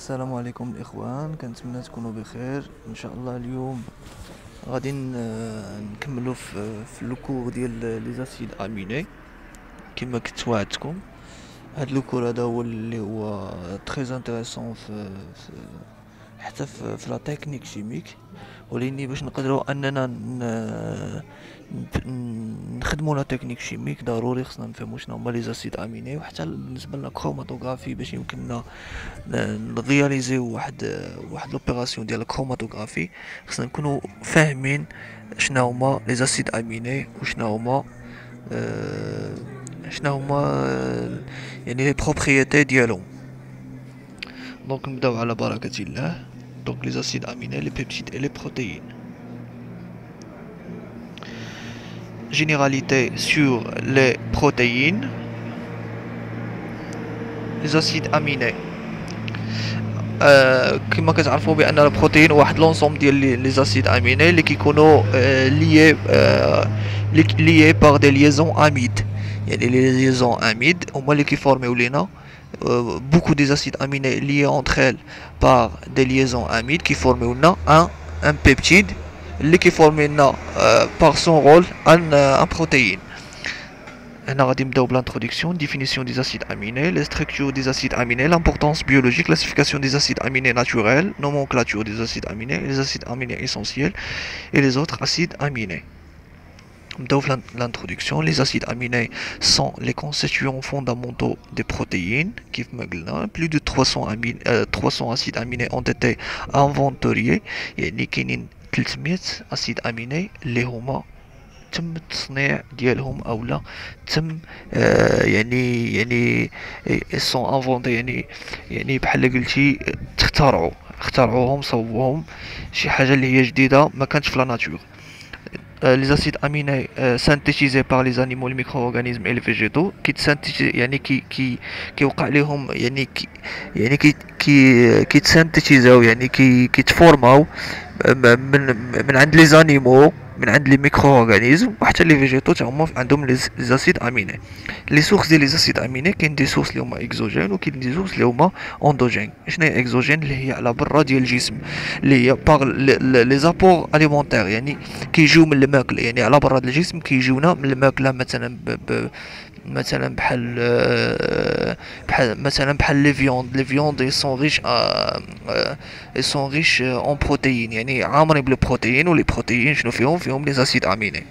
السلام عليكم الاخوان، كنتمنى تكونوا بخير ان شاء الله. اليوم غادي نكملوا في لو كور ديال لي زاسيد اميني كما كنت وعدتكم. هاد لو كور هذا هو اللي هو تري انتريسون حتى في لا تكنيك شيميك، ولاني باش نقدروا اننا نخدموا لا تكنيك شيميك ضروري خصنا نفهموا شنو هما لي زاسيد اميني، وحتى بالنسبه لنا كروماتوغرافي باش يمكننا نرياليزيو واحد لوبيراسيون ديال الكروماتوغرافي. خصنا نكونوا فاهمين شنو هما لي زاسيد اميني وشنو هما شنو هما يعني لي بروبريتي ديالهم. دونك نبداو على بركة الله. دونك les acides aminés, les peptides et les protéines. Généralité sur les protéines. Les acides aminés. كما كتعرفوا بان البروتين واحد لونسوم ديال لي زاسيد اميني اللي كيكونوا ليي باغ دي ليزون اميد. يعني لي ليزون اميد هما اللي كيفورميو لينا beaucoup des acides aminés liés entre elles par des liaisons amides qui forment un peptide qui forme par son rôle un protéine. On a l'introduction, définition des acides aminés, les structures des acides aminés, l'importance biologique, classification des acides aminés naturels, nomenclature des acides aminés, les acides aminés essentiels et les autres acides aminés. Dans l'introduction, les acides aminés sont les constituants fondamentaux des protéines. Plus de 300 acides aminés ont été inventoriés. يعني كاينين 300 acides aminés اللي هما تم التصنيع ديالهم اولا تم يعني sont inventés، يعني بحال قلتي اخترعوهم صوبوهم شي حاجه اللي هي جديده ما كانتش في لا ناتور. Les acides aminés synthétisés par les animaux, les micro-organismes et les végétaux يعني كيوقع لهم كيتسانتيزاو يعني كيتفورماو من عند لي زانيمو، من عند لي ميكرو اورغانيزم، وحتى لي فيجيتو تا هما عندهم لي زاسيد اميني. لي سورس ديال لي زاسيد اميني كاين دي سورس اللي هما اكزوجين وكاين دي سورس اللي هما اندوجين. شنو هي اكزوجين؟ اللي هي على برا ديال الجسم، اللي هي باغ لي زابور اليمونتير، يعني كيجيو من الماكله، يعني على برا ديال الجسم كيجيونا من الماكله، مثلا بحال لي فيوند ils sont riches en protéines، يعني عامرين بالبروتين، ولي بروتين شنو فيهم لي زاسيد اميني.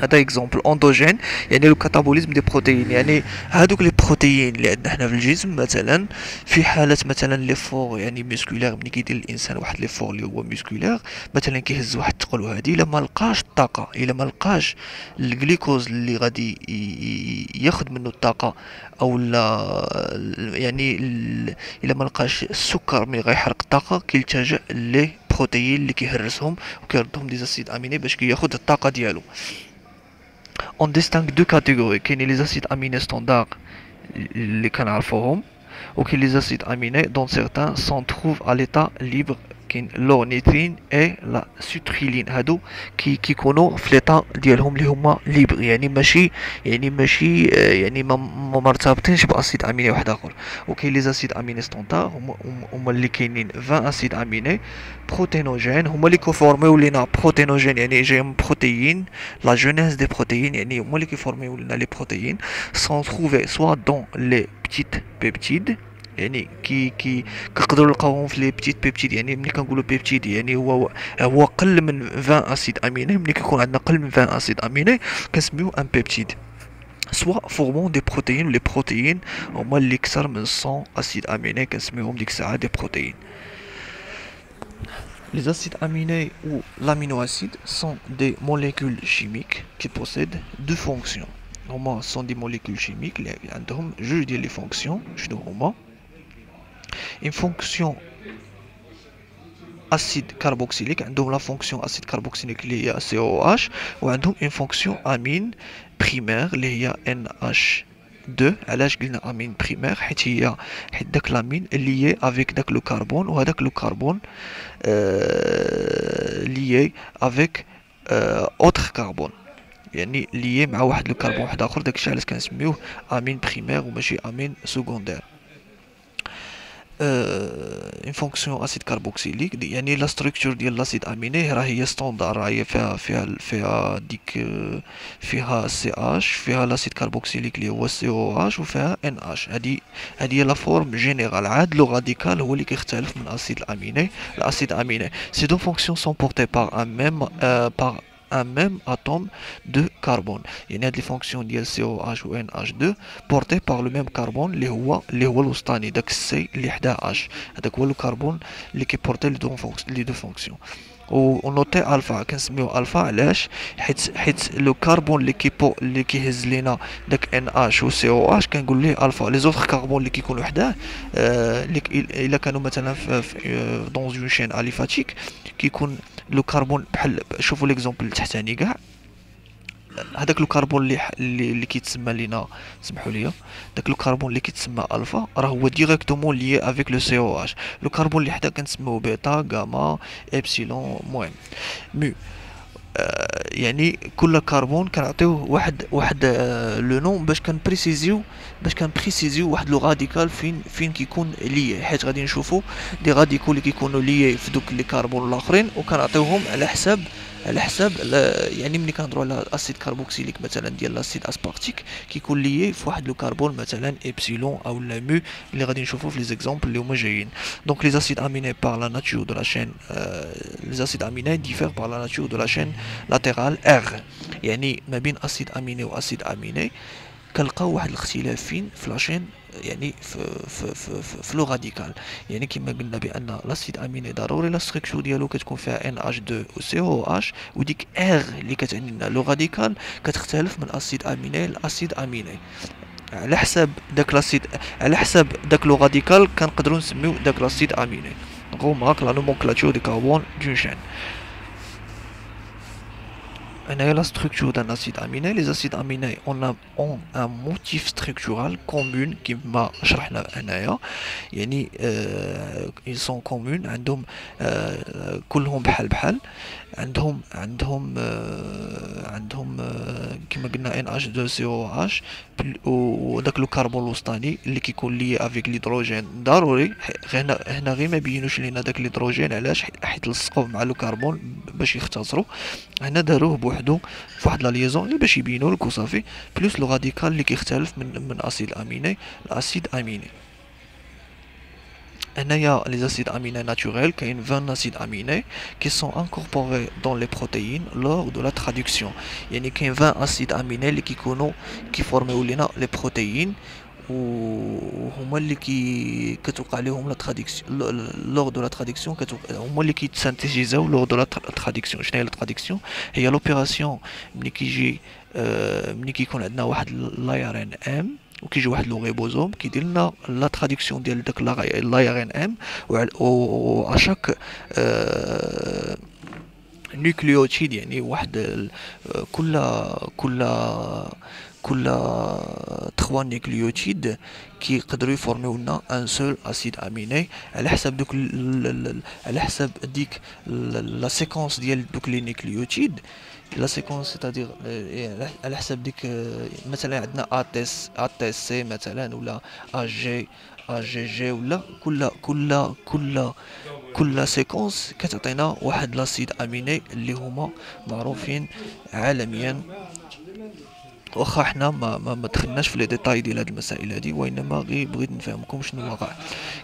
هذا اكزومبل اندوجين، يعني لو كاتابوليزم دي بروتين، يعني هادوك لي بروتين اللي عندنا حنا في الجسم مثلا في حاله مثلا لي فور يعني ميسكولير، ملي كيدير الانسان واحد لي فور اللي هو ميسكولير مثلا كيهز واحد الثقل، وهادي الا ما لقاش الطاقه، الا ما لقاش الجليكوز اللي غادي ياخذ منه الطاقه، او لا يعني الا ما لقاش السكر ملي غيحرق الطاقه كيلتجئ لي بروتين اللي كيهرسهم وكيردهم دي زاسيد اميني باش كياخذ الطاقه ديالو. On distingue deux catégories. كاين les acides aminés standards اللي كنعرفوهم، وكاين les acides aminés dont certains s'en trouvent à l'état libre. كاين l'ornithine et la citrulline، هادو كيكونوا في ليطا ديالهم اللي هما ليبر، يعني ماشي يعني ما مرتبطينش باسيد اميني واحد اخر. وكاين لي زاسيد اميني ستوندار هما اللي كاينين 20 اسيد اميني بروتينوجين، هما اللي كيفورميو لينا بروتينوجين، يعني جاي من بروتيين، لا جينيز دي بروتيين، يعني هما اللي كيفورميو لنا لي بروتيين سون تروفي سوا دون لي بتيت بيبتيد، يعني كنقدروا نلقاوهم في لي بتيت بيبتيد. يعني ملي كنقولوا بيبتيد يعني هو قل من 20 اسيد اميني، ملي كيكون عندنا قل من 20 اسيد اميني كنسميوه ان بيبتيد. سوا فورمون دي بروتيين، ولي بروتيين هما اللي كثر من 100 اسيد اميني كنسميوهم ديك الساعه دي بروتيين. Les acides aminés ou l'aminoacide sont des molécules chimiques qui possèdent deux fonctions. هما sont des molécules chimiques اللي عندهم جوج ديال لي فونكسيون. شنو هما؟ une fonction acide carboxylique، عندهم لا فونكسيون acide carboxylique اللي هي COH، وعندهم une fonction amine primaire اللي هي NH2. علاش قلنا امين بريمير؟ حيت داك لامين اللي هي افيك داك لو كربون، وهداك لو كربون ليي افيك اوتر كربون، يعني ليي مع واحد لو كربون واحد اخر، داكشي علاش كنسميوه امين بريمير وماشي امين سكوندير. اون فونكسيون اسيد كاربوكسيليك يعني لا ستركتور ديال لاسيد اميني راه هي ستوندار، راه هي فيها ديك فيها سي اش، فيها لاسيد كاربوكسيليك اللي هو سي او اش، وفيها ان اش. هادي هي لا فورم جينيرال. عاد لو راديكال هو اللي كيختلف من اسيد الاميني لاسيد اميني. Ces deux fonctions sont portées par un même atome de carbone. يعني هاد لي فونكسيون ديال COH و NH2 بورتي بار لو ميم كربون اللي هو الوسطاني، داك السي اللي حداه اش، هذاك هو لو كربون اللي كيبورتي لي دو فونكسيون. ونوتي الفا، كنسميوه الفا علاش؟ حيت لو كربون اللي كيهز لينا داك ان اش و سي او اش كنقول ليه الفا. لي زوطخ كربون اللي كيكونوا حداه الا كانوا مثلا في دون اون شين اليفاتيك كيكون لو كربون بحال، شوفوا ليكزومبل التحتاني كاع، هذاك لو كربون اللي كيتسمى لينا، سمحوا لي، داك لو كربون اللي كيتسمى الفا راه هو ديريكتومون ليي افيك لو سي او اش. لو كربون اللي حدا كنسميوه بيتا، غاما، ابسيلون، المهم مو. يعني كل كربون كنعطيوه واحد لو نون باش كنبريسيزيو واحد لو راديكال فين كيكون ليي، حيت غادي نشوفوا دي راديكول اللي كيكونوا ليي في دوك لي كربون الاخرين وكنعطيوهم على حساب يعني ملي كنهضروا على اسيد كاربوكسيليك مثلا ديال لاسيد اسبارتيك كيكون ليي في واحد لو كربون مثلا ابسيلون او لا مو اللي غادي نشوفوا في لي زيكزامبل اللي هما جايين. دونك لي اسيد اميني بار لا ناتور دو لا شين، لي اسيد اميني ديفير بار لا ناتور دو لا شين لاترال ار. يعني ما بين اسيد اميني واسيد اميني كنلقاو واحد الاختلاف فين في لاشين، يعني في لو راديكال. يعني كما قلنا بان لاسيد اميني ضروري لا ستركتور ديالو كتكون فيها ان اش 2 و سي او اش، وديك ار اللي كتعني لنا لو راديكال كتختلف من اسيد اميني لاسيد اميني على حساب داك لو راديكال كنقدروا نسميو داك لاسيد اميني. غومارك لا نومونكلاتور دي كاربون دون شين. La structure d'un acide aminé. Les acides aminés ont un motif structural commun qui m'a شرحنا هنايا. يعني ils sont communs، عندهم كلهم بحال عندهم كما قلنا NH2COH وداك لو كربون الوسطاني اللي كيكون لي افيك الهيدروجين ضروري. هنا غير ما بينوش لينا داك الهيدروجين علاش؟ حيت لصقوه مع لو كربون باش يختصروا. هنا داروه بوحدو فواحد لا ليزون اللي باش يبينوا لك وصافي، بلوس لو راديكال اللي كيختلف من اسيد اميني لاسيد اميني. هنايا لي اسيد اميني ناتوريل كاين 20 اسيد اميني qui sont incorporés dans les protéines lors de la traduction. يعني كاين 20 اسيد اميني اللي كيفورميو لينا لي بروتيين، وهما اللي كتوقع لهم لا تراديكسيون لور دو لا تراديكسيون، هما اللي كيتسانتيزاو لور دو لا تراديكسيون. شنو هي لا تراديكسيون؟ هي لوبيراسيون ملي كيكون عندنا واحد لاي ار ان ام وكيجي واحد لو ريبوزوم كيدير لنا لا تراديكسيون ديال داك لاي ار ان ام، و اشاك نيوكليوتيد يعني واحد كل 3 نيوكليوتيد كيقدروا يفورميو لنا ان سول اسيد اميني على حساب ديك لا سيكونس ديال دوك لي نيوكليوتيد. لا سيكونس سيتادير على حساب ديك مثلا عندنا ا تي سي مثلا ولا ا جي جي، ولا كل سيكونس كتعطينا واحد لاسيد اميني اللي هما معروفين عالميا. واخا حنا ما دخلناش في لي ديتاي ديال هاد المسائل هادي، وانما غير بغيت نفهمكم شنو واقع.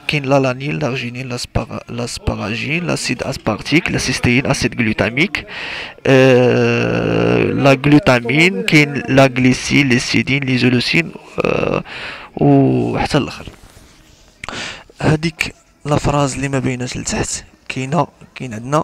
كاين لالانين، لارجينين، لاسباراجين، لاسيد اسبارتيك، لاسيستين، اسيد غلوتاميك، لا غلوتامين، كاين لا غليسين، ليسيدين، ليزولوسين، وحتى الاخر. هذيك لا فراز اللي ما بيناش لتحت كاين عندنا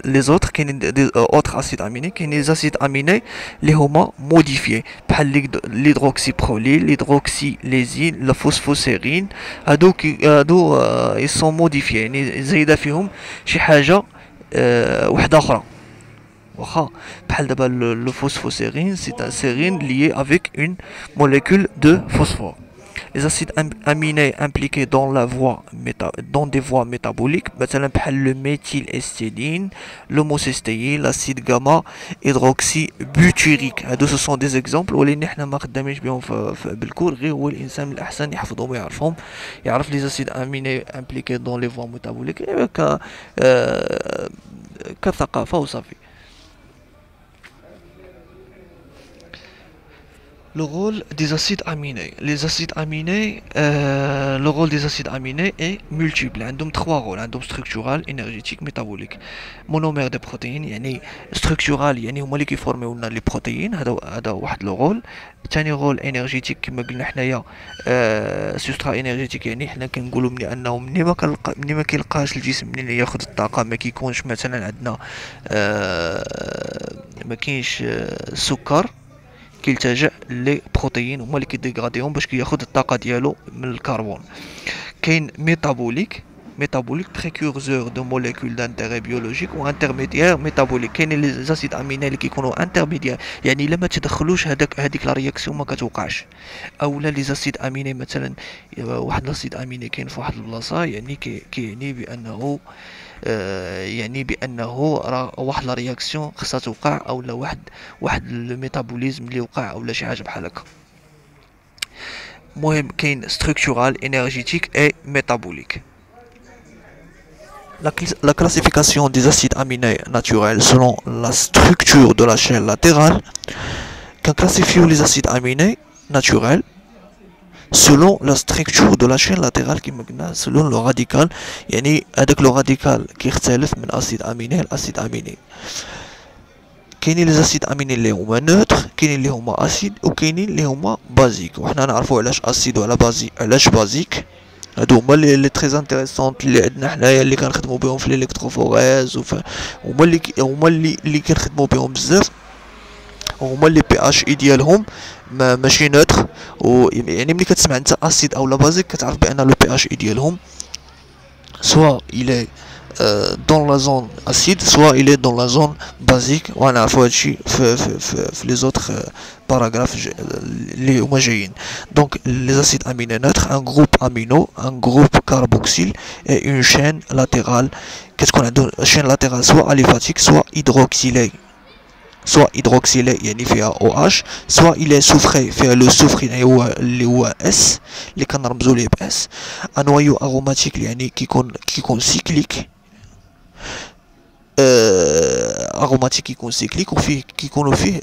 لي زوتر، كاينين دي اوتر اسيد اميني، كاين لي زاسيد اميني اللي هما موديفيي بحال ليدروكسي بروليل، ليدروكسي ليزين، لا فوسفوسيرين. هادو اي سون موديفيي يعني زايده فيهم شي حاجه وحده اخرى. واخا بحال دابا لو فوسفوسيرين سي ان سيرين lié avec une molécule de phosphore. Les acides aminés impliqués dans la voie dans des voies métaboliques, مثلا بحال le méthylestéine, l'homocystéine, l'acide gamma hydroxybutyrique. هادو ce sont des exemples ولكن حنا ما خدامينش بهم بالكور، غير هو الانسان الاحسن يحفظهم ويعرفهم، يعرف les acides aminés impliqués dans les voies métaboliques كثقافة وصافي. Le rôle des acides aminés. Les acides aminés, le rôle des acides aminés est multiple. Ils ont trois rôles. Ils ont structural, énergétique, métabolique. Monomère des protéines, يعني structural يعني هما اللي كيفورميو لنا لي بروتيين، هذا واحد لو رول. ثاني رول انرجيتيك كما قلنا حنايا سوسترا انرجيتيك، يعني حنا كنقولوا ملي انه ملي ما كيلقاش الجسم منين ياخذ الطاقه، ما كيكونش مثلا عندنا ما كاينش سكر، كيلتجأ لي بروتيين هما اللي كيديغراديهم باش كياخد الطاقه ديالو من الكربون. كاين ميتابوليك بريكورسور دو موليكول دانتيغي بيولوجيك و انترميديير ميتابوليك. كاين لي زاسيد اميني اللي كيكونوا انترميديير، يعني الا ما تدخلوش هذيك لا رياكسيون ما كتوقعش. اولا لي زاسيد اميني مثلا واحد لاسيد اميني كاين في واحد البلاصه، يعني كيعني بانه يعني بانه راه واحد لا رياكسيون خصها توقع، اولا واحد الميتابوليزم اللي وقع اولا شي حاجه بحال هكا. المهم كاين ستركتورال انرجيتيك اي ميتابوليك. La classification des acides aminés naturels selon la structure de la chaîne latérale. Quand classifions les acides aminés naturels selon la structure de la chaîne latérale كما قلنا selon le radical، يعني هذاك لو راديكال كيختلف من اسيد اميني لاسيد اميني. كاينين لي زاسيد اميني اللي هما نوتر، كاينين اللي هما اسيد، وكاينين اللي هما بازيك. وحنا نعرفوا علاش اسيد وعلى علاش بازيك. هادو هما اللي تري انتريسونط اللي عندنا حنايا، اللي كنخدموا بهم في الالكتروفوريز هما اللي كنخدموا بهم بزاف، وهما اللي بي اش اي ديالهم ماشي نوتر. يعني ملي كتسمع انت اسيد او لا بازيك كتعرف بان لو بي اش اي ديالهم سوا الى dans la zone acide soit il est dans la zone basique. وانا عرفوا هادشي في لي زوتر باراغراف اللي هما جايين. دونك les acides aminés neutres, un groupe amino, un groupe carboxyle et une chaîne latérale. كتكون عندهم chaîne latérale soit aliphatique soit hydroxylée. soit hydroxylé يعني فيها OH، soit il est soufré فيها لو soufre اللي هو S اللي كنرمزو ليه ب S. un noyau aromatique يعني كيكون سيكليك، aromatique كيكون سيكليك، وفيه كيكونوا فيه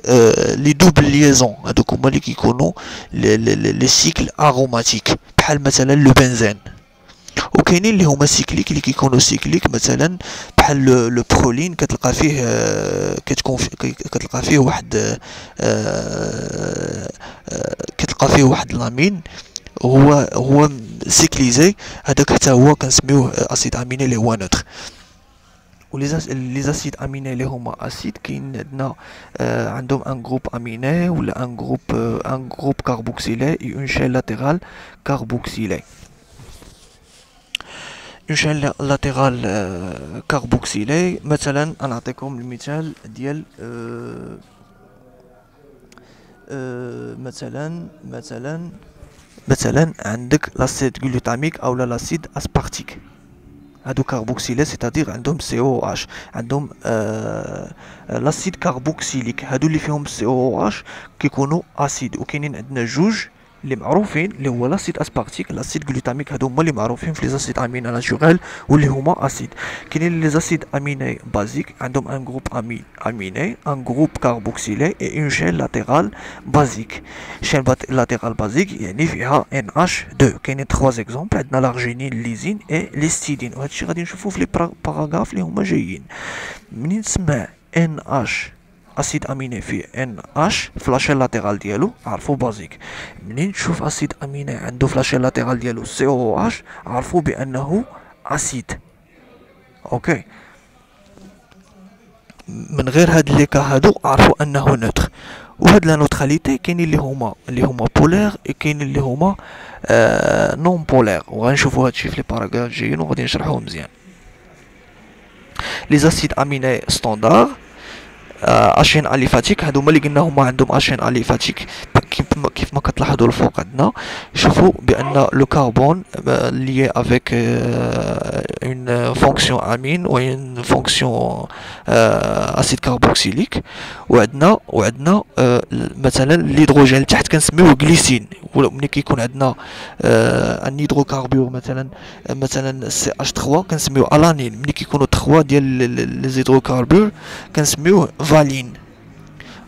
لي دوبل ليزون، هادوك هما اللي كيكونوا لي سيكل اروماتيك بحال مثلا لو بنزين. وكاينين اللي هما سيكليك اللي كيكونوا سيكليك مثلا بحال لو برولين، كتلقى فيه كتلقى فيه واحد لامين هو سيكليزي، هذاك حتى هو كنسميوه اسيد اميني اللي هو نوتر. ولي زاسيد اميني اللي هما اسيد كاين عندنا عندهم ان جروب اميني ولا ان جروب كاربوكسيلي اي اون شين لاتيرال كاربوكسيلي. اون شين لاتيرال كاربوكسيلي مثلا نعطيكم المثال ديال مثلا عندك لاسيد غلوتاميك او لاسيد اسبارتيك، هادو كاربوكسيلي سيتادير عندهم سي او اش، عندهم لاسيد كاربوكسيليك، هادو اللي فيهم سي او اش كيكونوا اسيد. وكاينين عندنا جوج اللي معروفين اللي هو لاسيد اسبارتيك لاسيد غلوتاميك، هادو هما اللي معروفين في لي زاسيد اميني ناتوريل واللي هما اسيد. كاينين لي زاسيد اميني بازيك عندهم ان جروب اميني ان جروب كاربوكسيلي اي اون شين لاتيرال بازيك. شين لاتيرال بازيك يعني فيها NH2. كاينين 3 اكزومبل، عندنا لارجينين الليزين اي ليستيدين، وهادشي غادي نشوفوه في لي باراغراف اللي هما جايين. منين تسمع NH اسيد اميني فيه NH في لاشين لاتيرال ديالو عرفوا بازيك. منين تشوف اسيد اميني عنده في لاشين لاتيرال ديالو COH عرفوا بانه اسيد. اوكي، من غير هاد لي كا هادو عرفوا انه نوتر. وهاد لا نوتراليتي كاين اللي هما بولير، كاين اللي هما نون بولير، وغنشوفوا هادشي في لي باراغراف جايين وغادي نشرحوه مزيان. لي زاسيد اميني ستاندار اشين اليفاتيك. هادو هما اللي قلنا هما عندهم اشين اليفاتيك. كيف ما كتلاحظوا الفوق عندنا شوفوا بان لو كربون لي افيك اون فونكسيون امين و اون فونكسيون اسيد كاربوكسيليك. وعندنا مثلا الهيدروجين تحت كنسميوه غليسين. ولا ملي كيكون عندنا ان هيدروكاربور مثلا سي اش 3 كنسميوه الانين. ملي كيكونوا 3 ديال لي هيدروكاربور كنسميوه فالين.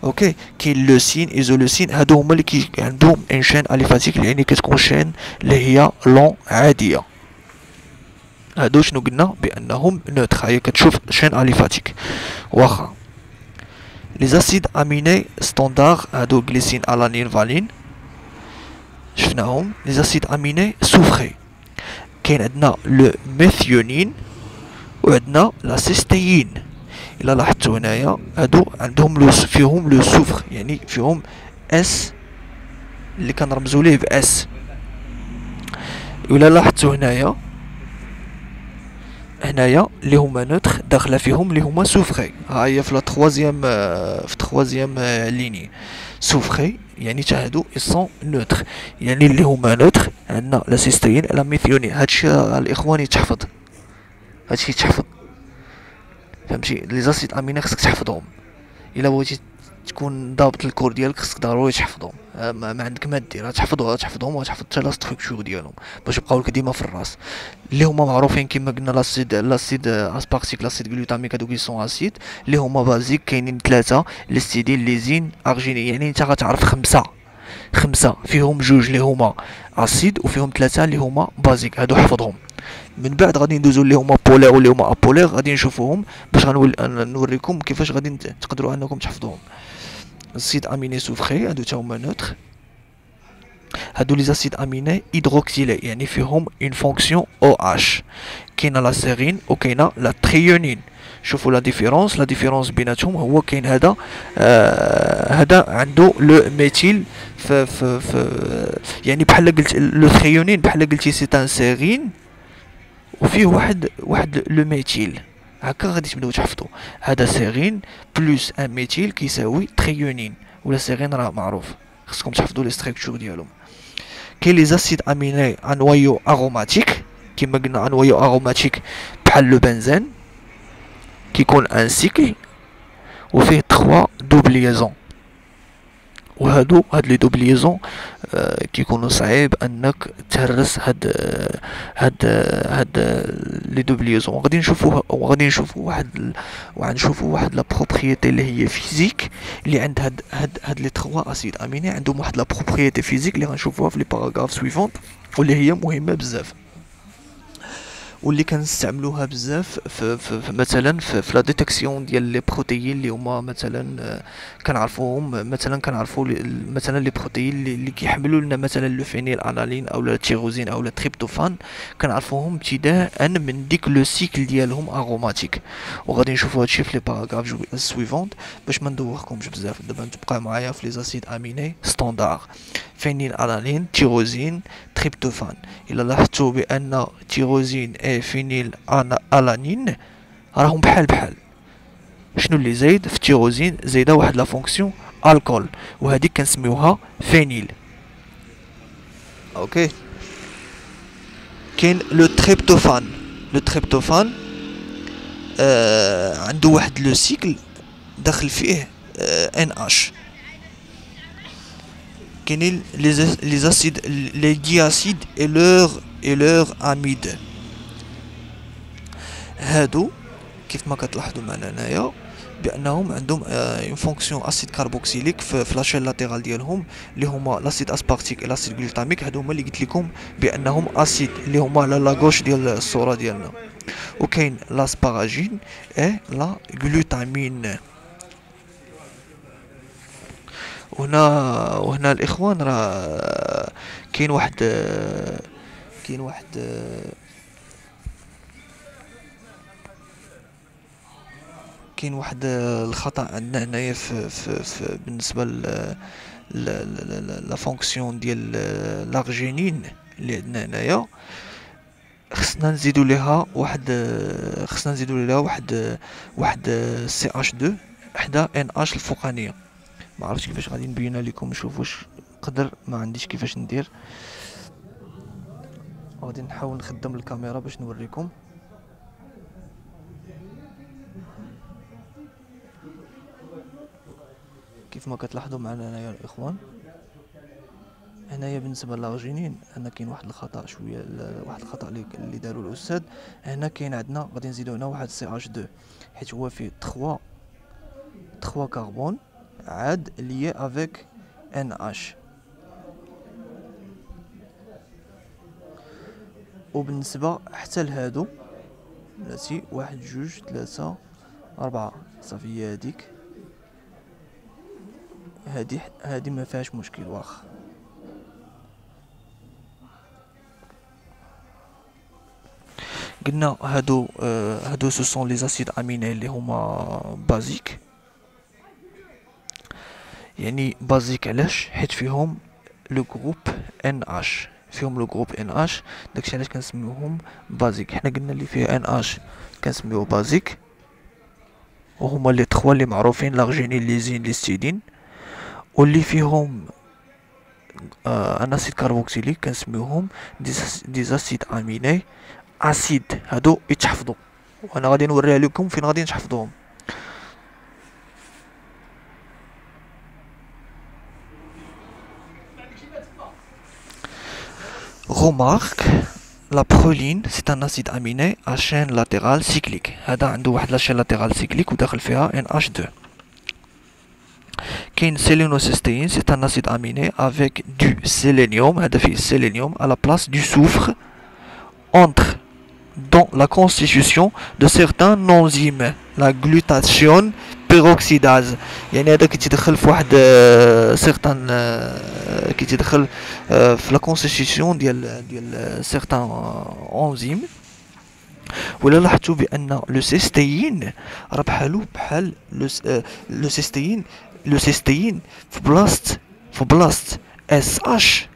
اوكي. كاين لوسين ايزولوسين. هادو هما اللي عندهم ان شين اليفاتيك يعني كتكون شين اللي هي لون عاديه. هادو شنو قلنا بانهم نوتر. هي كتشوف شين اليفاتيك. واخا لي زاسيد اميني ستاندار هادو غليسين الانين فالين شفناهم. لي زاسيد اميني سوفري كاين عندنا لو ميثيونين وعندنا لا سيستيين. الا لاحظتوا هنايا هادو عندهم فيهم لو سوفر يعني فيهم اس اللي كنرمزوا ليه باس. ولا لاحظتوا هنايا اللي هما نوتر داخله فيهم اللي هما سوفري. ها هي في التخوازيام ليني سوفري يعني تا هادو يسون نوتر يعني اللي هما نوتر. عندنا لا سيستين لا ميثيونين. هادشي الاخوان يتحفظ. هادشي يتحفظ فهمتي. لي زاسيد اميني خصك تحفظهم. الا بغيتي تكون ضابط الكور ديالك خصك ضروري تحفظهم. ما عندك ما دير تحفظهم وتحفظ حتى لا ستركتور ديالهم باش يبقاو لك ديما في الراس. اللي هما معروفين كما قلنا لاسيد اسبارتيك لاسيد غلوتاميك. هادوك يسون اسيد اللي هما بازيك. كاينين 3 ليستيدين ليزين ارجينين يعني انت غتعرف 5 فيهم 2 اللي هما اسيد وفيهم 3 اللي هما بازيك. هادو حفظهم. من بعد غادي ندوزو اللي هما بولير واللي هما ابولير غادي نشوفوهم باش نوريكم كيفاش غادي تقدروا انكم تحفظوهم. السيد اميني سوفري هادو تا هما نوتر. هادو لي زاسيد اميني هيدروكسيلي يعني فيهم اون فونكسيون او اش. كاينه لا سيرين وكاينه لا تريونين. شوفوا لا ديفيرونس بيناتهم. هو كاين هذا عنده لو ميثيل يعني بحال قلت لو تريونين بحال قلتي سي ان سيرين وفيه واحد لو ميثيل. هكا غادي تبداو تحفظوا. هذا سيرين بلس ان ميثيل كيساوي تريونين. ولا سيرين راه معروف خصكم تحفظوا لي ستركتور ديالهم. كاين لي زاسيد اميني انويو اروماتيك كما قلنا. انويو اروماتيك بحال لو بنزين كيكون ان سيكل وفيه 3 دوبليزون. وهاد لي دوبليزون كيكونوا صعيب انك تهرس هاد لي دوبليزون. وغادي نشوفوا واحد لا بروبريتي اللي هي فيزيك اللي عند هاد لي 3 اسيد اميني. عندهم واحد لا بروبريتي فيزيك اللي غنشوفوها في لي باراغراف سويفونت واللي هي مهمه بزاف واللي كنستعملوها بزاف مثلا في لا ديتيكسيون ديال لي بروتيين اللي هما مثلا كنعرفوهم. كنعرفوا مثلا لي بروتيين اللي كيحملوا لنا مثلا لو فينيل انالين او التيروزين او التريبتوفان كنعرفوهم ابتداء من ديك لو سيكل ديالهم اروماتيك. وغادي نشوفوا هادشي في لي باراغراف سويفونت باش ما ندوخكمش بزاف. دابا تبقى معايا في لي زاسيد اميني ستاندار فينيل انالين تيروزين تريبتوفان. الا لاحظتوا بان تيروزين فينيل الانين راهم بحال. شنو اللي زايد في التيروزين؟ زايده واحد لا فونكسيون الكول وهذيك كنسميوها فينيل. اوكي. كاين لو تريبتوفان عنده واحد لو سيكل داخل فيه ان اش. كاينين لي زاسيد لي دياسيد اي لور اميد. هادو كيف ما كتلاحظوا معنا هنايا بانهم عندهم اون فونكسيون اسيد كاربوكسيليك في لاشين لاتيرال ديالهم اللي هما لاسيد اسبارتيك لاسيد غلوتاميك. هادو هما اللي قلت لكم بانهم اسيد اللي هما على لا غوش ديال الصوره ديالنا. وكاين لاسباراجين اي لا غلوتامين. وهنا الاخوان راه كاين واحد الخطا عندنا هنايا في بالنسبه لا فونكسيون ديال لارجينين اللي عندنا هنايا. خصنا نزيدو ليها واحد سي اش 2 حدا ان اش الفوقانيه. ما عرفتش كيفاش غادي نبينها لكم، نشوف واش نقدر، ما عنديش كيفاش ندير. غادي نحاول نخدم الكاميرا باش نوريكم. كيف ما كتلاحظوا معنا هنايا الاخوان، هنايا بالنسبه للارجينين هنا كاين واحد الخطا شويه، واحد الخطا اللي داروا الاستاذ. هنا كاين عندنا غادي نزيدو هنا واحد سي اش 2 حيت هو فيه 3 كربون عاد ليي افيك ان اش. وبالنسبه حتى لهادو بلاتي 1 2 3 4 صافي هي هاديك، هادي ما فيهاش مشكل. واخا قلنا هادو سو سون لي زاسيد اميني اللي هما بازيك. يعني بازيك علاش؟ حيت فيهم لو جروب ان اش، فيهم لو جروب ان اش، داكشي علاش كنسميوهم بازيك. حنا قلنا اللي فيه ان اش كنسميوه بازيك، وهما لي 3 اللي معروفين، لارجينين ليزين ليستيدين. واللي فيهم اناسيد كاربوكسيليك كنسميوهم دي زاسيد اميني اسيد. هادو يتحفظوا، وانا غادي نوريها لكم فين غادي نحفظوهم. Remarque, la proline c'est un acide aminé à chaîne latérale cyclique. هذا عنده واحد لا chaîne latérale cyclique وداخل فيها NH2. كاين sélénocystéine, c'est un acide aminé avec du sélénium, هذا فيه sélénium à la place du soufre, entre dans la constitution de certains enzymes, la glutathione peroxydase. يعني هذا كيتدخل في واحد سيغتان، كيتدخل في لا كونستيتيسيون ديال سيغتان انزيم. ولا لاحظتوا بان لو سيستين راه بحال لو سيستين في بلاصه اس اش،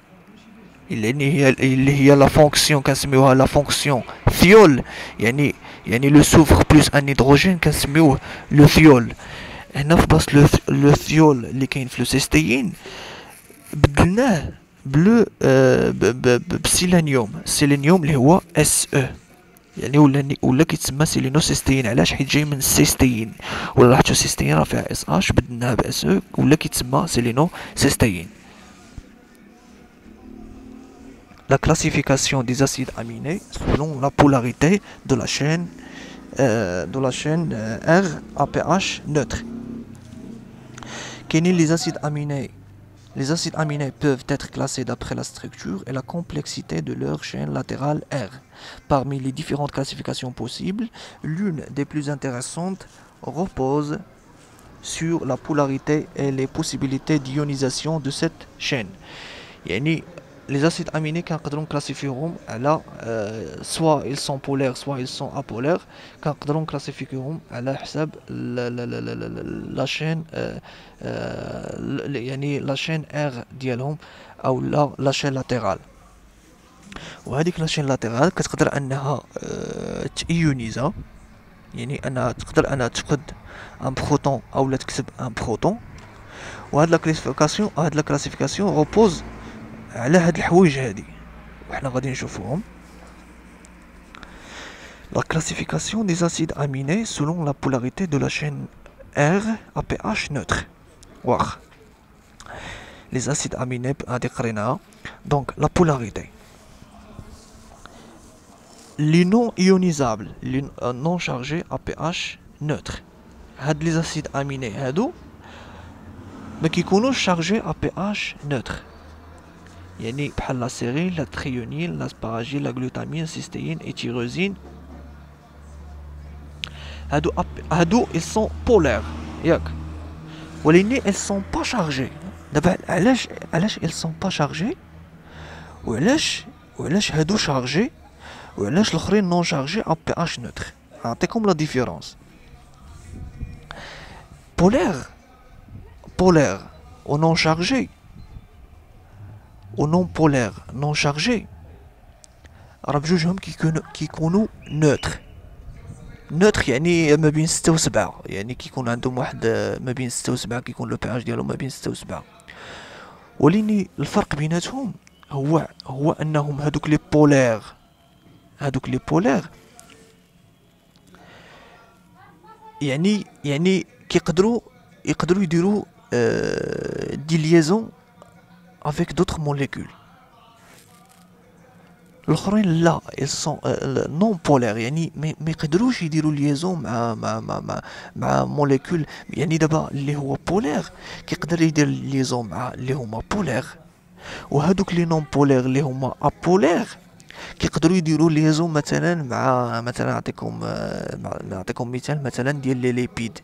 اللي هي لا فونكسيون كنسميوها لا فونكسيون ثيول. يعني لو سوفر بلس ان هيدروجين كنسميوه لو ثيول. هنا في بلاصه لو ثيول اللي كاين في لو سيستين بدلناه بلو بسيلانيوم، السيلينيوم اللي هو اس او. يعني ولا كيتسمى سيلينوسيستين. علاش؟ حيت جاي من السيستين. ولا لاحظتوا السيستين راه فيها اس اش، بدلناها باس او ولا كيتسمى سيلينوسيستين. La classification des acides aminés selon la polarité de la chaîne R à pH neutre. Les acides aminés. Les acides aminés peuvent être classés d'après la structure et la complexité de leur chaîne latérale R. Parmi les différentes classifications possibles, l'une des plus intéressantes repose sur la polarité et les possibilités d'ionisation de cette chaîne. يعني les acides aminés كنقدروا نكلاسيفيوهم على soit ils sont polaires soit ils sont apolaires. كنقدروا نكلاسيفيوهم على حساب لا شين، يعني لا شين ار ديالهم او لا شين لاتيرال. وهذيك لا شين لاتيرال كتقدر انها تايونيزا، يعني انها تقدر انها تفقد ان بروتون او لا تكسب ان بروتون. وهاد لا كلاسيفيكاسيون روبوز على هاد الحوايج هادي وحنا غادي نشوفوهم. La classification des acides aminés selon la polarité de la chaîne R à pH neutre. واخ les acides aminés هادي قريناها. donc la polarité. Les non ionisables, les non chargés à pH neutre. هاد les acides aminés هادو ما كيكونوش chargés à pH neutre. يعني بحال لا سيرين، لا تريونين، لا سباراجين، لا غلوتامين، سيستين et tyrosine. هادو ils sont polaires ياك، ولكن ils sont pas chargés. دابا علاش ils sont pas chargés وعلاش هادو chargés وعلاش الاخرين نون شارجي ا بي اش نوتر؟ نعطيكم لا ديفيرونس. بولير و نون شارجي و نون بولير نون شارجي راه بجوجهم كيكونوا نوتر. نوتر يعني ما بين 6 و 7، يعني كيكون عندهم واحد ما بين 6 و 7، كيكون لو بي اش ديالهم ما بين 6 و 7. ولكن الفرق بيناتهم هو انهم هادوك لي بولير، هادوك لي بولير يعني يقدروا يديروا دي ليزون افيك دوطخ موليكول. الاخرين لا سون نون بولير، يعني ما يقدروش يديروا ليزون مع موليكول. يعني دابا اللي هو بولير كيقدر يدير ليزون مع اللي هما بولير، وهادوك لي نون بولير اللي هما ابولير كيقدروا يديروا ليزون مثلا مع مثلا نعطيكم مثال مثلا ديال لي ليبيد.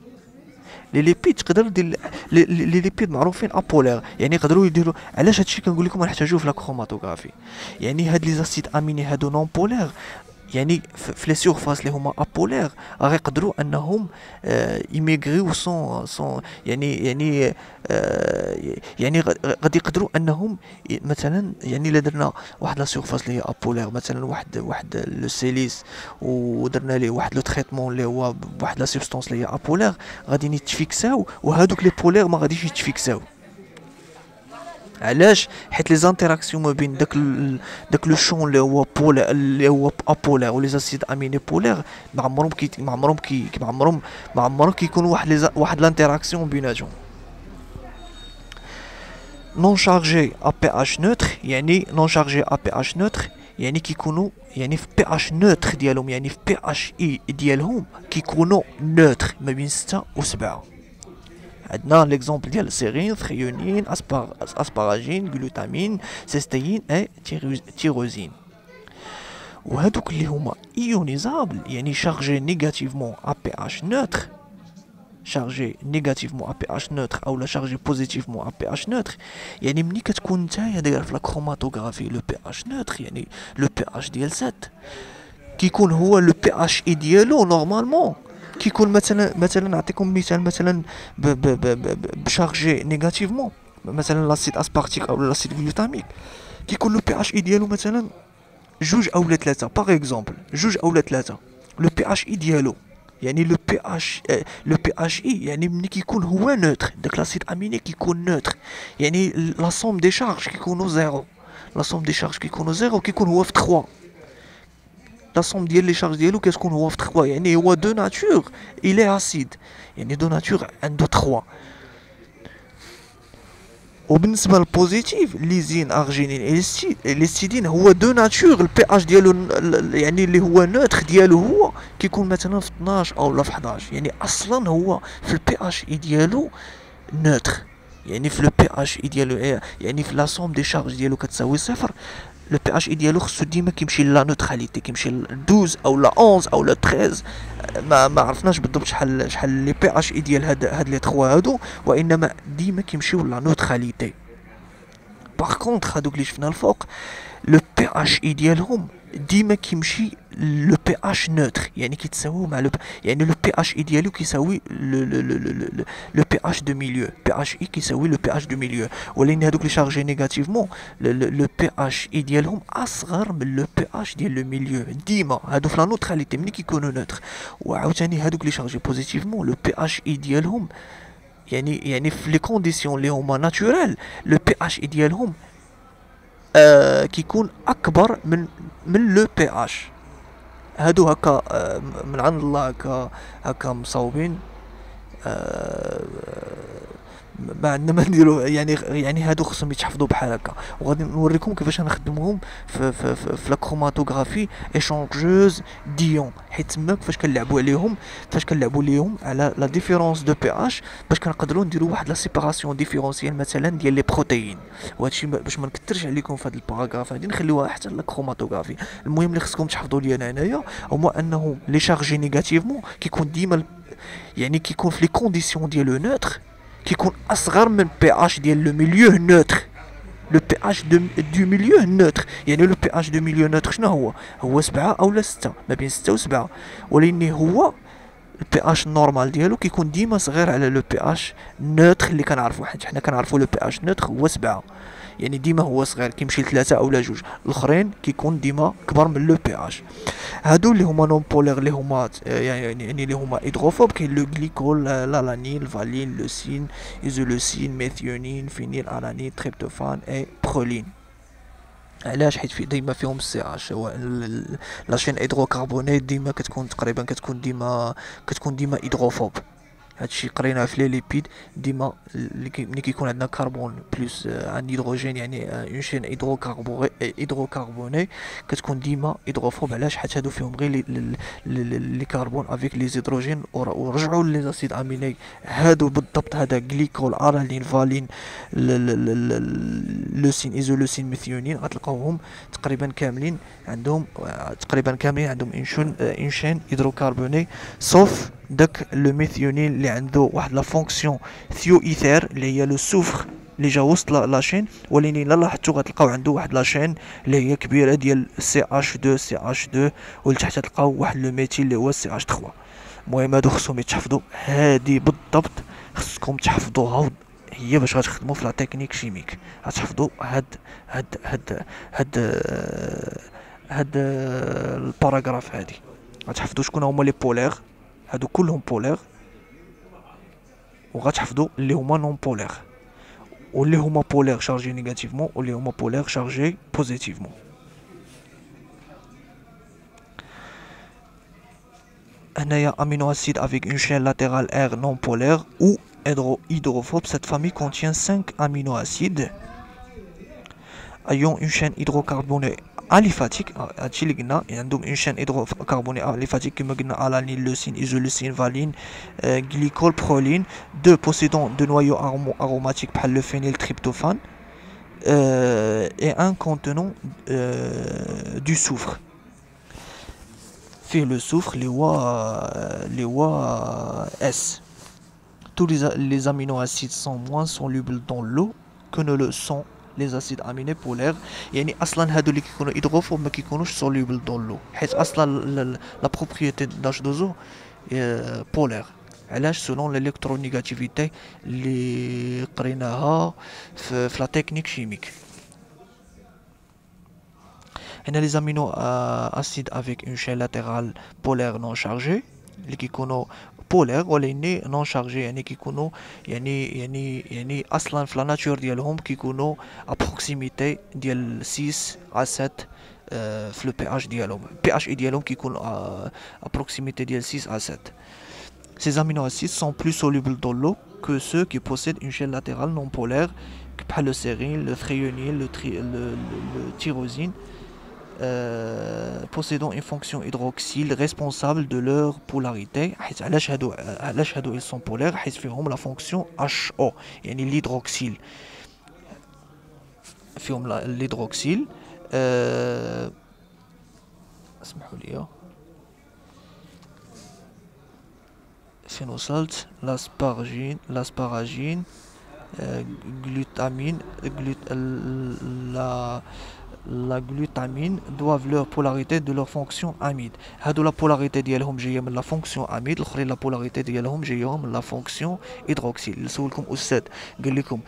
لي ليبيد تقدر دير لي ليبيد معروفين ابولير، يعني يقدروا يديروا. علاش هادشي كنقول لكم نحتاجوه في لا كروماتوغرافي؟ يعني هاد لي زاسيد اميني هادو نون بولير، يعني في لي سيرفاس اللي هما ابولير غيقدروا انهم يميغريو سون غادي يقدروا انهم مثلا يعني الا درنا واحد لا سيرفاس اللي هي ابولير، مثلا واحد لو سيليس، ودرنا ليه واحد لو تريتمون اللي هو بواحد لا سبستانس اللي هي ابولير، غادي يتفيكساو، وهادوك لي بولير ما غاديش يتفيكساو. علاش؟ حيت لي زانتيراكسيون ما بين داك لو شون اللي هو بولار اللي هو ابولار ولي زاسيد اميني بولار ما عمرهم كيكون واحد لانتيراكسيون بيناتهم. نون شارجي ا بي اش نوتر، يعني نون شارجي ا بي اش نوتر يعني كيكونوا يعني في بي اش نوتر ديالهم، يعني في بي اش اي ديالهم كيكونوا نوتر ما بين 6 و 7. عندنا ليكزومبل ديال السيرين، ثريونين، اسباراجين، غلوتامين، سيستين اي تيروزين. وهادوك اللي هما ايونيزابل يعني شارجي نيجاتيفمون ا بي اش نوتر، شارجي نيجاتيفمون ا بي اش نوتر او لا شارجي بوزيتيفمون ا بي اش نوتر. يعني ملي كتكون نتايا داير في لا كروماتوغرافي لو بي اش نوتر، يعني لو بي اش ديال 7 كيكون هو لو بي اش اي ديالو نورمالمون كيكون مثلا نعطيكم مثال مثلا بشارجي نيجاتيفمون، مثلا لاسيد اسبارتيك او لاسيد غلوتاميك كيكون لو بي اش اي ديالو مثلا 2 أو 3 باغ اكزومبل 2 أو 3. لو بي اش اي ديالو يعني لو بي اش اي يعني ملي كيكون هو نوتر، داك لاسيد اميني كيكون نوتر، يعني لا سوم دي شارج كيكونوا زيرو، لا سوم دي شارج كيكونوا زيرو، كيكون هو في 3. لا سوم ديال لي شارج ديالو كتكون هو في 3، يعني هو دو ناتور الي اسيد، يعني دو ناتور عنده 3. وبالنسبه للبوزيتيف ليزين ارجينين اليستيدين هو دو ناتور البي اش ديالو يعني اللي هو نوتر ديالو هو كيكون مثلا في 12 او لا في 11، يعني اصلا هو في البي اش اي ديالو نوتر، يعني في لو بي اش اي ديالو يعني في لا سوم دي شارج ديالو كتساوي صفر. لو بي اش اي ديالو خصو ديما كيمشي لا نوتراليتي، كيمشي ل 12 او لا 11 او لا 13. ما عرفناش بالضبط شحال لي بي اش اي ديال هاد لي 3 هادو، وانما ديما كيمشيو لا نوتراليتي. باغ كونطخ هادوك اللي شفنا الفوق لو بي اش اي ديالهم ديما كيمشي لو بي اش نوتر، يعني كيتساويو مع يعني لو بي اش اي ديالو كيساوي لو بي اش دو ميليو، بي اش اي كيساوي لو بي اش دو ميليو. ولكن هادوك اللي شارجي نيجاتيفمون لو بي اش اي ديالهم اصغر من لو بي اش ديال لو ميليو ديما، هادو في لا نوتراليتي ملي كيكونوا نوتر. وعاوتاني هادوك اللي شارجي بوزيتيفمون لو بي اش اي ديالهم يعني في لي كونديسيون اللي هما ناتورال لو بي اش اي ديالهم كيكون اكبر من لو بي اش. هادو هكا من عند الله هكا مصاوبين. آه ما عندنا ما نديرو، يعني هادو خصهم يتحفظوا بحال هكا، وغادي نوريكم كيفاش غنخدموهم في لا كروماتوغرافي ايشونجوز ديون، حيت تما كيفاش كنلعبوا عليهم على لا ديفيرونس دو بي اش باش كنقدروا نديروا واحد لا سيباراسيون ديفيرونسيال مثلا ديال لي بروتيين. وهادشي باش ما نكثرش عليكم في هاد الباراغراف هادي نخليوها حتى لا كروماتوغرافي. المهم اللي خصكم تحفظوا ليا هنايا هو انه لي شارجي نيجاتيفمون كيكون ديما يعني كيكون في لي كونديسيون ديال لو نوتر كيكون اصغر من بي اش ديال لو ميليو نوتر. لو بي اش دو ميليو نوتر، يعني لو بي اش دو ميليو نوتر شنو هو 7 او لا 6، ما بين 6 و 7. ولكن هو البي اش نورمال ديالو كيكون ديما صغير على لو بي اش نوتر اللي كنعرفو، حيت حنا كنعرفو لو بي اش نوتر هو 7. يعني ديما هو صغير كيمشي ل3 أو لا 2، الاخرين كيكون ديما كبر من لو بي اش. هادو اللي هما نون بولير اللي هما يعني اللي هما هيدروفوب، كاين لو غليكول، لالانين، الفالين، لوسين، ايزولوسين، ميثيونين، فينيل الانين، تريبتوفان اي برولين. علاش؟ حيت في ديما فيهم السي اش. هو لاشين هيدروكربوني ديما كتكون تقريبا كتكون ديما هيدروفوب. هادشي قريناه في لي ليبيد ديما ملي كيكون عندنا كربون بلس ان هيدروجين يعني اون شين هيدروكربوني كتكون ديما هيدروفوب. علاش؟ حيت هادو فيهم غير لي كربون افيك لي هيدروجين ورجعوا لي زاسيد اميني. هادو بالضبط هذا غليكول، ارالين، فالين، لوسين، ايزولوسين، ميثيونين غتلقاوهم تقريبا كاملين عندهم اون شين هيدروكربوني، صوف داك لو ميثيونين اللي عنده واحد لا فونكسيون ثيو ايثير اللي هي لو سوفر اللي جا وسط لاشين، ولكن الا لاحظتو غتلقاو عنده واحد لاشين اللي هي كبيره ديال سي اش 2 سي اش 2، ولتحت تلقاو واحد لو ميثيل اللي هو سي اش 3. المهم هادو خصهم يتحفظوا، هادي بالضبط خصكم تحفظوها، هي باش غتخدموا في لا تكنيك شيميك. غتحفظوا هاد الباراغراف هادي، غتحفظوا شكون هما لي بولير، هادو كلهم بولير، وغتحفظوا اللي هما نون بولير، واللي هما بولير شارجي نيجاتيفمون، واللي هما بولير شارجي بوزيتيفمون. هنايا امينو اسيد avec une chaîne latérale R non polaire ou hydrophobe. Cette famille contient 5 aminoacides ayant une chaîne hydrocarbonée aliphatique. هادشي اللي قلنا عندهم une chaîne hydrocarbonée aliphatique كما قلنا alanine, leucine, isoleucine, valine, glycol, proline. 2 possédant de noyaux aromatiques بحال le phényltryptophane et un contenant du soufre. فيه le soufre les هو S. Tous les aminoacides sont moins solubles dans l'eau que ne le sont les acides aminés polaires. يعني اصلا هادو اللي كيكونوا هيدروفوب ما كيكونوش soluble dans l'eau، حيت اصلا la propriété d'H2O polaire. علاش؟ سولون الالكترونيغاتيفيتي اللي قريناها في لا تكنيك شيميك. هنا لي زامينو اسيد افيك اون شين لاترال بولير نون شارجي اللي كيكونوا بولير ولكن نون شارجي، يعني كيكونوا يعني اصلا في لا ناتور ديالهم كيكونوا ابروكسيميتي ديال 6 ا 7 في لو بي اش ديالهم. بي اش اي ديالهم كيكون ابروكسيميتي ديال 6 ا 7. Ces aminoacides sont plus solubles dans l'eau que ceux qui possèdent une chaîne latérale non polaire, comme le sérine, le thréonine, le tyrosine, possédant une fonction hydroxyle responsable de leur polarité. علاش هادو ils sont polaires؟ حيت فيهم la fonction HO يعني l'hydroxyle، فيهم l'hydroxyle. اسمحوا لي، phénosalt, l'asparagine, glutamine, la glutamine doivent leur polarité de leur fonction amide. هادو la polarité ديالهم جايه من la fonction amide، الاخرين la polarité ديالهم جايه من la fonction hydroxyle. سولكم استاذ قال لكم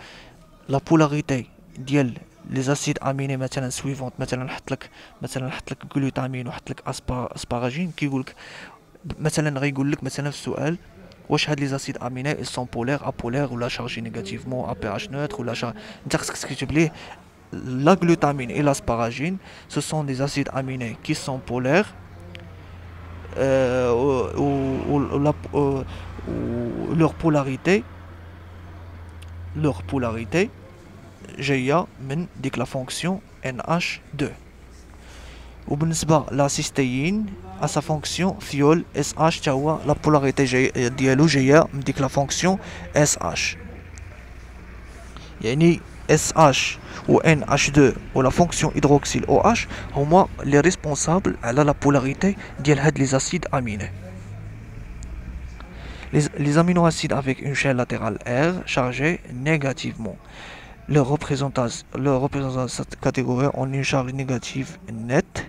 la polarité ديال لي زاسيد اميني مثلا سويفونت، مثلا نحط لك جلوتامين وحط لك اسباراجين، كيقول لك مثلا غيقول لك مثلا في السؤال واش هاد لي زاسيد اميني ils sont polaires apolaires ولا chargés négativement à pH neutre ولا انت خصك تكتب ليه la glutamine et l'asparagine ce sont des acides aminés qui sont polaires leur polarité جايه من ديك لا فونكسيون NH2. وبالنسبه لا سيستيين à sa fonction thiol SH تا هو لا بولاريتي ديالو جايه من ديك لا فونكسيون SH. يعني SH و NH2 و لا فونكسيون هيدروكسيل OH هما لي ريسبونسابل على لا بولاريتي ديال هاد لي زاسيد اميني. Les aminoacides avec une chaîne latérale R chargée négativement. Leur représentation cette catégorie en une charge négative nette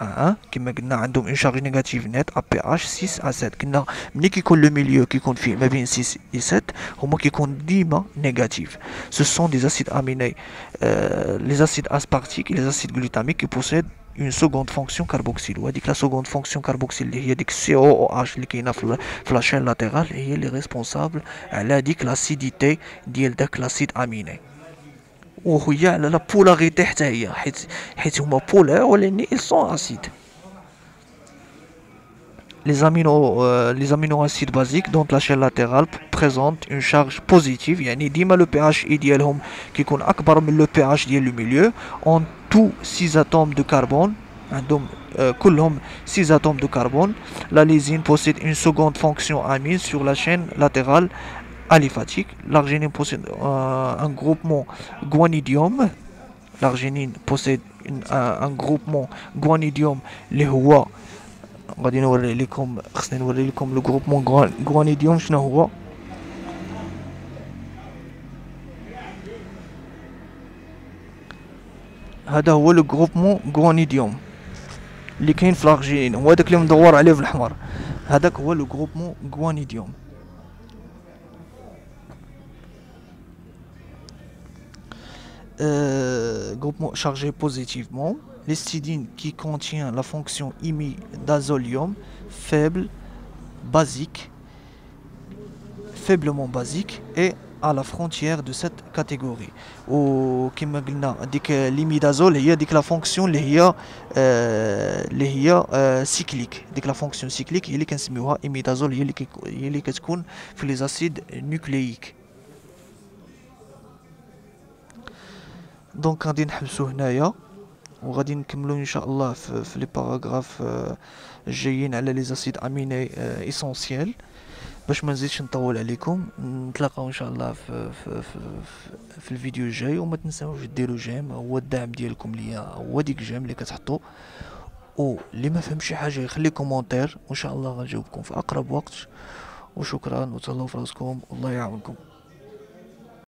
1 كما قلنا عندهم اون شارج نيجاتيف نت ا بي اش 6 ا 7. قلنا ملي كيكون لو ميليو كيكون فيه ما بين 6 و 7 هما كيكون ديما نيجاتيف. سو سون دي اسيد اميني لي اسيد اسبارتيك لي اسيد غلوتاميك كي بوسيد اون سكوند فونكسيون كاربوكسيل، وهذيك لا سكوند فونكسيون كاربوكسيل اللي هي ديك سي او او اش اللي كاينه في لاشين لاتيرال هي اللي ريسبونسابل على ديك لاسيديتي ديال داك لاسيد اميني، وهي على لا بولاريتي حتى هي حيت هما بولار ولكن ils sont acides. Les aminoacides basiques dont la chaîne latérale présente une charge positive، يعني ديما le pH ديالهم كيكون أكبر من le pH ديال le milieu. En tout 6 atomes de carbone عندهم كلهم 6 atomes de carbone. La lysine possède une seconde fonction amine sur la chaîne latérale aliphatique. L'arginine possède un groupement guanidium. L'arginine possède un groupement guanidium اللي هو غادي نوري لكم، خصني نوري لكم لو غروبمون غوانيديوم شنو هو. هذا هو لو غروبمون غوانيديوم اللي كاين في الارجينين، هو داك اللي مدور عليه في الاحمر، هذاك هو لو غروبمون غوانيديوم. Groupement chargé positivement. L'histidine qui contient la fonction imidazolium faible, basique, faiblement basique et à la frontière de cette catégorie. وكما قلنا ديك l'imidazole هي ديك لا فونكسيون اللي هي سيكليك، ديك لا فونكسيون سيكليك هي اللي كنسميوها imidazole، هي اللي كتكون في لي زاسيد نوكلييك. دونك غادي نحبسو هنايا وغادي نكملو ان شاء الله في لي باراغراف الجايين على لي زاسيد اميني اسونسيال. باش ما نزيدش نطول عليكم، نتلاقاو ان شاء الله في الفيديو الجاي. وما تنساوش ديروا جيم، هو الدعم ديالكم ليا هو ديك جيم اللي كتحطوا. اللي ما فهم شي حاجه يخلي كومونتير وان شاء الله غنجاوبكم في اقرب وقت. وشكرا وتهلاو في راسكم والله يعاونكم.